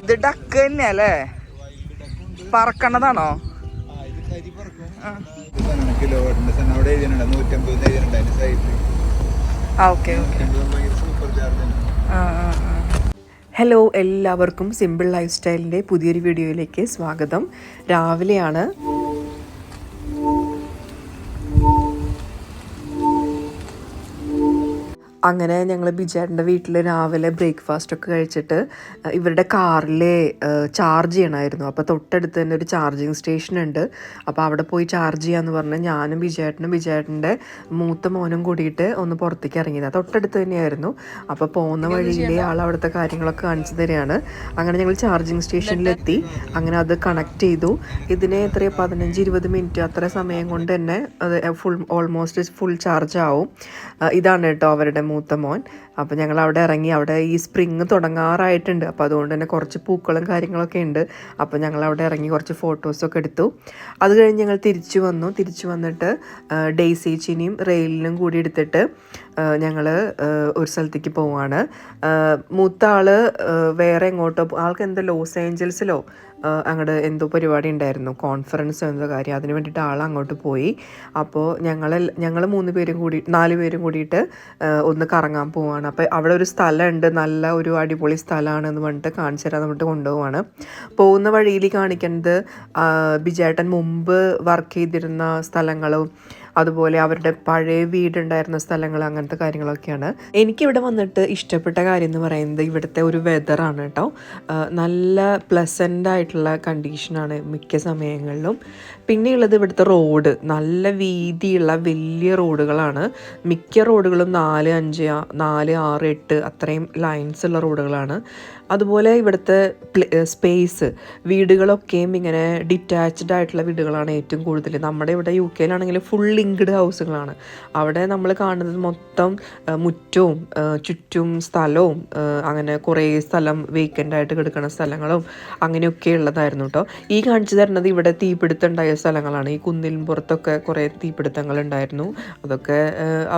ഇത് ഡക്ക് തന്നെയല്ലേ? പറക്കണതാണോ? ഹലോ, എല്ലാവർക്കും സിമ്പിൾ ലൈഫ് സ്റ്റൈലിൻ്റെ പുതിയൊരു വീഡിയോയിലേക്ക് സ്വാഗതം. രാവിലെയാണ്. അങ്ങനെ ഞങ്ങൾ ബിജാട്ടിൻ്റെ വീട്ടിൽ രാവിലെ ബ്രേക്ക്ഫാസ്റ്റൊക്കെ കഴിച്ചിട്ട് ഇവരുടെ കാറിൽ ചാർജ് ചെയ്യണമായിരുന്നു. അപ്പോൾ തൊട്ടടുത്ത് തന്നെ ഒരു ചാർജിങ് സ്റ്റേഷൻ ഉണ്ട്. അപ്പോൾ അവിടെ പോയി ചാർജ് ചെയ്യാമെന്ന് പറഞ്ഞ് ഞാനും ബിജാട്ടിൻ്റെ മൂത്ത മോനും കൂടിയിട്ട് ഒന്ന് പുറത്തേക്ക് ഇറങ്ങിയത്. തൊട്ടടുത്ത് തന്നെയായിരുന്നു. അപ്പോൾ പോകുന്ന വഴിയിലെ ആൾ അവിടുത്തെ കാര്യങ്ങളൊക്കെ കാണിച്ചു തരികയാണ്. അങ്ങനെ ഞങ്ങൾ ചാർജിങ് സ്റ്റേഷനിലെത്തി. അങ്ങനെ അത് കണക്ട് ചെയ്തു. ഇതിന് എത്രയോ 15-20 മിനിറ്റ് അത്ര സമയം കൊണ്ട് തന്നെ അത് ഓൾമോസ്റ്റ് ഫുൾ ചാർജ് ആവും. ഇതാണ് കേട്ടോ അവരുടെ മൂത്ത മോൻ. അപ്പോൾ ഞങ്ങൾ അവിടെ ഇറങ്ങി. അവിടെ ഈ സ്പ്രിങ് തുടങ്ങാറായിട്ടുണ്ട്. അപ്പോൾ അതുകൊണ്ട് തന്നെ കുറച്ച് പൂക്കളും കാര്യങ്ങളൊക്കെ ഉണ്ട്. അപ്പോൾ ഞങ്ങൾ അവിടെ ഇറങ്ങി കുറച്ച് ഫോട്ടോസൊക്കെ എടുത്തു. അത് കഴിഞ്ഞ് ഞങ്ങൾ തിരിച്ചു വന്നിട്ട് ഡെയ്സേച്ചിനെയും റെയിലിനും കൂടി എടുത്തിട്ട് ഞങ്ങൾ ഒരു സ്ഥലത്തേക്ക് പോവുകയാണ്. മൂത്ത ആൾ വേറെ എങ്ങോട്ടോ, ആൾക്ക് എന്തോ ലോസ് ഏഞ്ചൽസിലോ അങ്ങോട്ട് എന്തോ പരിപാടി ഉണ്ടായിരുന്നു, കോൺഫറൻസ് എന്തോ കാര്യം. അതിന് വേണ്ടിയിട്ട് ആൾ അങ്ങോട്ട് പോയി. അപ്പോൾ ഞങ്ങൾ 4 പേരും കൂടിയിട്ട് ഒന്ന് കറങ്ങാൻ പോവുകയാണ്. അപ്പോൾ അവിടെ ഒരു സ്ഥലമുണ്ട്, നല്ല ഒരു അടിപൊളി സ്ഥലമാണെന്ന് പറഞ്ഞിട്ട് കാണിച്ചു തരാൻ പറഞ്ഞിട്ട് കൊണ്ടുപോവാണ്. പോകുന്ന വഴിയിൽ കാണിക്കുന്നത് ബിജേട്ടൻ മുമ്പ് വർക്ക് ചെയ്തിരുന്ന സ്ഥലങ്ങളും അതുപോലെ അവരുടെ പഴയ വീടുണ്ടായിരുന്ന സ്ഥലങ്ങൾ, അങ്ങനത്തെ കാര്യങ്ങളൊക്കെയാണ്. എനിക്കിവിടെ വന്നിട്ട് ഇഷ്ടപ്പെട്ട കാര്യം എന്ന് പറയുന്നത് ഇവിടുത്തെ ഒരു വെതറാണ് കേട്ടോ. നല്ല പ്ലസൻ്റ് ആയിട്ടുള്ള കണ്ടീഷനാണ് മിക്ക സമയങ്ങളിലും. പിന്നെയുള്ളത് ഇവിടുത്തെ റോഡ് നല്ല വീതിയുള്ള വലിയ റോഡുകളാണ്. മിക്ക റോഡുകളും 4, 5, 4, 6, 8 അത്രയും ലൈൻസ് ഉള്ള റോഡുകളാണ്. അതുപോലെ ഇവിടുത്തെ സ്പേസ്, വീടുകളൊക്കെയും ഇങ്ങനെ ഡിറ്റാച്ച്ഡ് ആയിട്ടുള്ള വീടുകളാണ് ഏറ്റവും കൂടുതൽ. നമ്മുടെ ഇവിടെ UK യിലാണെങ്കിൽ ഫുൾ ലിങ്ക്ഡ് ഹൗസുകളാണ്. അവിടെ നമ്മൾ കാണുന്നത് മൊത്തം മുറ്റവും ചുറ്റും സ്ഥലവും അങ്ങനെ കുറേ സ്ഥലം വേക്കൻ്റ് ആയിട്ട് കിടക്കുന്ന സ്ഥലങ്ങളും അങ്ങനെയൊക്കെ ഉള്ളതായിരുന്നു കേട്ടോ. ഈ കാണിച്ചു തരുന്നത് ഇവിടെ തീപിടുത്തമുണ്ടായ സ്ഥലങ്ങളാണ്. ഈ കുന്നിൻ പുറത്തൊക്കെ കുറേ തീപിടുത്തങ്ങൾ ഉണ്ടായിരുന്നു. അതൊക്കെ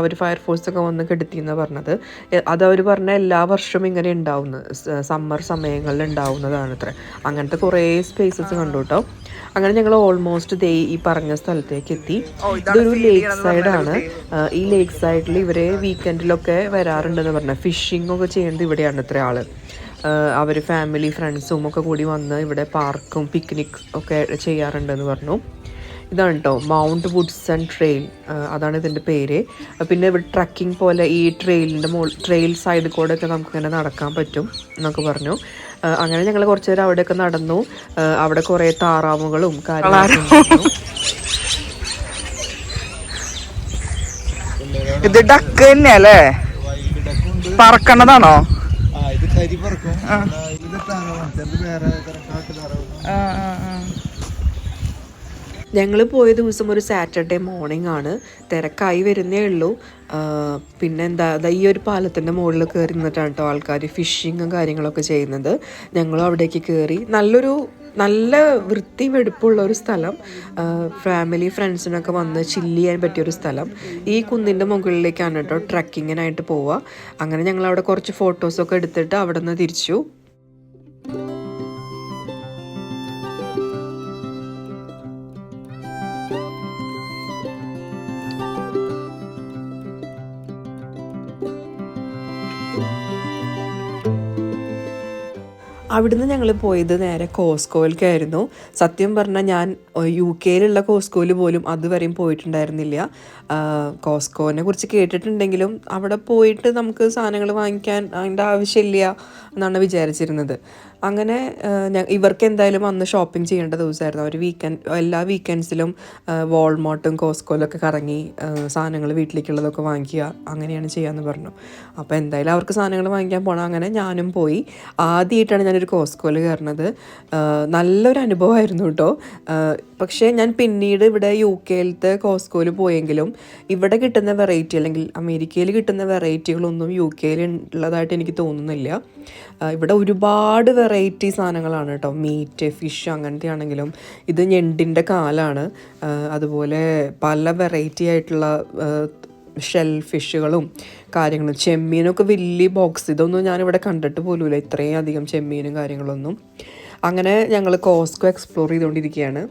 അവർ ഫയർഫോഴ്സൊക്കെ വന്ന് കെടുത്തിയെന്നാണ് പറഞ്ഞത്. അതവർ പറഞ്ഞ എല്ലാ വർഷവും ഇങ്ങനെ ഉണ്ടാവുന്നു, സമ്മർ സമയങ്ങളിൽ ഉണ്ടാവുന്നതാണ് അത്ര. അങ്ങനത്തെ കുറേ സ്പേസസ് കണ്ടു കേട്ടോ. അങ്ങനെ ഞങ്ങൾ ഓൾമോസ്റ്റ് ഈ പറഞ്ഞ സ്ഥലത്തേക്ക് എത്തി. ഇതൊരു ലേക്ക് സൈഡാണ്. ഈ ലേക്ക് സൈഡിൽ ഇവർ വീക്കെൻഡിലൊക്കെ വരാറുണ്ടെന്ന് പറഞ്ഞാൽ ഫിഷിംഗ് ഒക്കെ ചെയ്യുന്നത് ഇവിടെയാണ് ഇത്ര ആൾ. അവർ ഫാമിലി ഫ്രണ്ട്സും ഒക്കെ കൂടി വന്ന് ഇവിടെ പാർക്കും പിക്നിക് ഒക്കെ ചെയ്യാറുണ്ടെന്ന് പറഞ്ഞു. ഇതാണ് കേട്ടോ മൗണ്ട് വുഡ്സൺ ട്രെയിൽ, അതാണ് ഇതിൻ്റെ പേര്. പിന്നെ ഇവിടെ ട്രക്കിംഗ് പോലെ ഈ ട്രെയിൽ സൈഡിൽ കൂടെ ഒക്കെ നമുക്കിങ്ങനെ നടക്കാൻ പറ്റും എന്നൊക്കെ പറഞ്ഞു. അങ്ങനെ ഞങ്ങൾ കുറച്ച് നേരം അവിടെയൊക്കെ നടന്നു. അവിടെ കുറേ താറാവുകളും കാര്യങ്ങളും. ഇത് ഡക്ക് തന്നെയല്ലേ? പറക്കണതാണോ? ഞങ്ങൾ പോയ ദിവസം ഒരു സാറ്റർഡേ മോർണിംഗ് ആണ്. തിരക്കായി വരുന്നേ ഉള്ളൂ. പിന്നെ ഈ ഒരു പാലത്തിൻ്റെ മുകളിൽ കയറി നിന്നിട്ടാണ് കേട്ടോ ആൾക്കാർ ഫിഷിങ്ങും കാര്യങ്ങളൊക്കെ ചെയ്യുന്നത്. ഞങ്ങളും അവിടേക്ക് കയറി. നല്ല വൃത്തി വെടുപ്പുള്ള ഒരു സ്ഥലം, ഫാമിലി ഫ്രണ്ട്സിനൊക്കെ വന്ന് ചില്ല് ചെയ്യാൻ പറ്റിയൊരു സ്ഥലം. ഈ കുന്നിൻ്റെ മുകളിലേക്കാണ് കേട്ടോ ട്രക്കിങ്ങിനായിട്ട് പോവുക. അങ്ങനെ ഞങ്ങൾ അവിടെ കുറച്ച് ഫോട്ടോസൊക്കെ എടുത്തിട്ട് അവിടെ നിന്ന് തിരിച്ചു. അവിടുന്ന് ഞങ്ങൾ പോയത് നേരെ കോസ്കോയിലേക്കായിരുന്നു. സത്യം പറഞ്ഞാൽ ഞാൻ UK യിലുള്ള കോസ്കോയിൽ പോലും അതുവരെയും പോയിട്ടുണ്ടായിരുന്നില്ല. കോസ്കോനെ കുറിച്ച് കേട്ടിട്ടുണ്ടെങ്കിലും അവിടെ പോയിട്ട് നമുക്ക് സാധനങ്ങൾ വാങ്ങിക്കാൻ അതിൻ്റെ ആവശ്യമില്ല എന്നാണ് വിചാരിച്ചിരുന്നത്. അങ്ങനെ ഇവർക്ക് എന്തായാലും അന്ന് ഷോപ്പിംഗ് ചെയ്യേണ്ട ദിവസമായിരുന്നു. അവർ എല്ലാ വീക്കെൻഡ്സിലും വാൾമാർട്ടും കോസ്കോയിലൊക്കെ കറങ്ങി സാധനങ്ങൾ വീട്ടിലേക്കുള്ളതൊക്കെ വാങ്ങിക്കുക, അങ്ങനെയാണ് ചെയ്യാമെന്ന് പറഞ്ഞു. അപ്പോൾ എന്തായാലും അവർക്ക് സാധനങ്ങൾ വാങ്ങിക്കാൻ പോകണം. അങ്ങനെ ഞാനും പോയി. ആദ്യമായിട്ടാണ് ഞാനൊരു കോസ്കോയിൽ കയറുന്നത്. നല്ലൊരു അനുഭവമായിരുന്നു കേട്ടോ. പക്ഷേ ഞാൻ പിന്നീട് ഇവിടെ UK യിലത്തെ കോസ്കോയിൽ പോയെങ്കിലും ഇവിടെ കിട്ടുന്ന വെറൈറ്റി അല്ലെങ്കിൽ അമേരിക്കയിൽ കിട്ടുന്ന വെറൈറ്റികളൊന്നും UK യിൽ ഉള്ളതായിട്ട് എനിക്ക് തോന്നുന്നില്ല. ഇവിടെ ഒരുപാട് വെറൈറ്റി സാധനങ്ങളാണ് കേട്ടോ. മീറ്റ്, ഫിഷ് അങ്ങനത്തെ ആണെങ്കിലും. ഇത് ഞണ്ടിൻ്റെ കാലാണ്. അതുപോലെ പല വെറൈറ്റി ആയിട്ടുള്ള ഷെൽ ഫിഷുകളും കാര്യങ്ങളും. ചെമ്മീനൊക്കെ വലിയ ബോക്സ്, ഇതൊന്നും ഞാനിവിടെ കണ്ടിട്ട് പോലുമില്ല, ഇത്രയും അധികം ചെമ്മീനും കാര്യങ്ങളൊന്നും. അങ്ങനെ ഞങ്ങൾ കോസ്കോ എക്സ്പ്ലോർ ചെയ്തുകൊണ്ടിരിക്കുകയാണ്.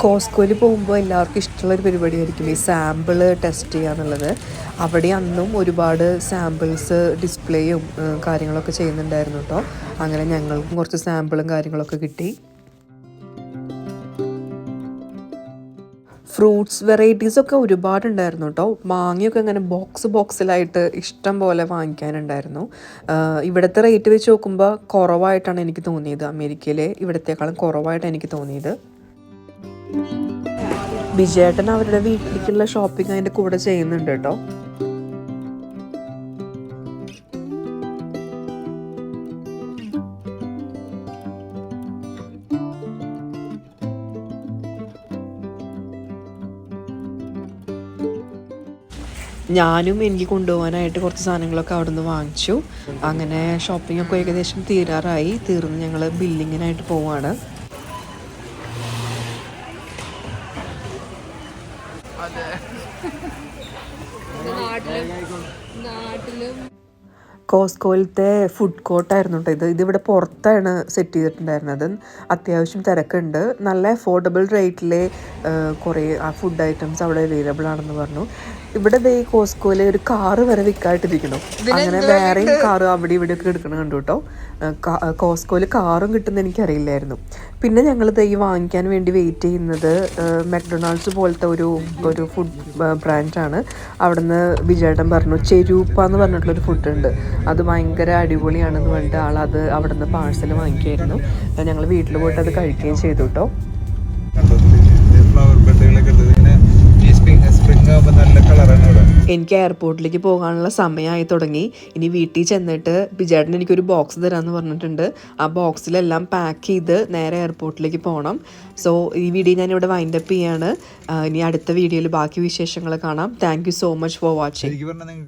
കോസ്കോയിൽ പോകുമ്പോൾ എല്ലാവർക്കും ഇഷ്ടമുള്ളൊരു പരിപാടിയായിരിക്കും ഈ സാമ്പിൾ ടെസ്റ്റ് ചെയ്യുക എന്നുള്ളത്. അവിടെ അന്നും ഒരുപാട് സാമ്പിൾസ് ഡിസ്പ്ലേയും കാര്യങ്ങളൊക്കെ ചെയ്യുന്നുണ്ടായിരുന്നു കേട്ടോ. അങ്ങനെ ഞങ്ങൾക്കും കുറച്ച് സാമ്പിളും കാര്യങ്ങളൊക്കെ കിട്ടി. ഫ്രൂട്ട്സ് വെറൈറ്റീസൊക്കെ ഒരുപാടുണ്ടായിരുന്നു കേട്ടോ. മാങ്ങയൊക്കെ ഇങ്ങനെ ബോക്സിലായിട്ട് ഇഷ്ടം പോലെ വാങ്ങിക്കാനുണ്ടായിരുന്നു. ഇവിടുത്തെ റേറ്റ് വെച്ച് നോക്കുമ്പോൾ കുറവായിട്ടാണ് എനിക്ക് തോന്നിയത്. അമേരിക്കയിലെ ഇവിടത്തേക്കാളും കുറവായിട്ടാണ് എനിക്ക് തോന്നിയത്. വിജയേട്ടൻ അവരുടെ വീട്ടിലേക്കുള്ള ഷോപ്പിംഗ് അതിൻ്റെ കൂടെ ചെയ്യുന്നുണ്ട് കേട്ടോ. ഞാനും എനിക്ക് കൊണ്ടുപോകാനായിട്ട് കുറച്ച് സാധനങ്ങളൊക്കെ അവിടെ നിന്ന് വാങ്ങിച്ചു. അങ്ങനെ ഷോപ്പിംഗ് ഒക്കെ ഏകദേശം തീർന്ന് ഞങ്ങൾ ബില്ലിങ്ങിനായിട്ട് പോവാണ്. കോസ്കോയിലത്തെ ഫുഡ് കോർട്ടായിരുന്നു കേട്ടോ ഇതിവിടെ പുറത്താണ് സെറ്റ് ചെയ്തിട്ടുണ്ടായിരുന്നത്. അത്യാവശ്യം തിരക്കുണ്ട്. നല്ല അഫോർഡബിൾ റേറ്റിൽ കുറേ ഫുഡ് ഐറ്റംസ് അവിടെ അവൈലബിൾ ആണെന്ന് പറഞ്ഞു. ഇവിടെ ഈ കോസ്കോയിൽ ഒരു കാറ് വരെ വിൽക്കായിട്ടിരിക്കണം. അങ്ങനെ വേറെയും കാറ് അവിടെ ഇവിടെയൊക്കെ എടുക്കണം കണ്ടു കേട്ടോ. കോസ്കോയിൽ കാറും കിട്ടുന്ന എനിക്കറിയില്ലായിരുന്നു. പിന്നെ ഞങ്ങളിത് ഈ വാങ്ങിക്കാൻ വേണ്ടി വെയിറ്റ് ചെയ്യുന്നത് മെക്ഡൊണാൾഡ്സ് പോലത്തെ ഒരു ഫുഡ് ബ്രാൻഡാണ്. അവിടുന്ന് വിജയേട്ടൻ പറഞ്ഞു ചെരൂപ്പ എന്ന് പറഞ്ഞിട്ടുള്ളൊരു ഫുഡുണ്ട്, അത് ഭയങ്കര അടിപൊളിയാണെന്ന് പറഞ്ഞിട്ട് ആളത് അവിടെ നിന്ന് പാഴ്സൽ വാങ്ങിക്കുമായിരുന്നു. ഞങ്ങൾ വീട്ടിൽ പോയിട്ട് അത് കഴിക്കുകയും ചെയ്തു കേട്ടോ. എനിക്ക് എയർപോർട്ടിലേക്ക് പോകാനുള്ള സമയമായി തുടങ്ങി. ഇനി വീട്ടിൽ ചെന്നിട്ട് ബിജേട്ടൻ എനിക്കൊരു ബോക്സ് തരാമെന്ന് പറഞ്ഞിട്ടുണ്ട്. ആ ബോക്സിലെല്ലാം പാക്ക് ചെയ്ത് നേരെ എയർപോർട്ടിലേക്ക് പോകണം. സോ ഈ വീഡിയോ ഞാനിവിടെ വൈൻഡപ്പ് ചെയ്യാണ്. ഇനി അടുത്ത വീഡിയോയിൽ ബാക്കി വിശേഷങ്ങൾ കാണാം. Thank you so much for watching.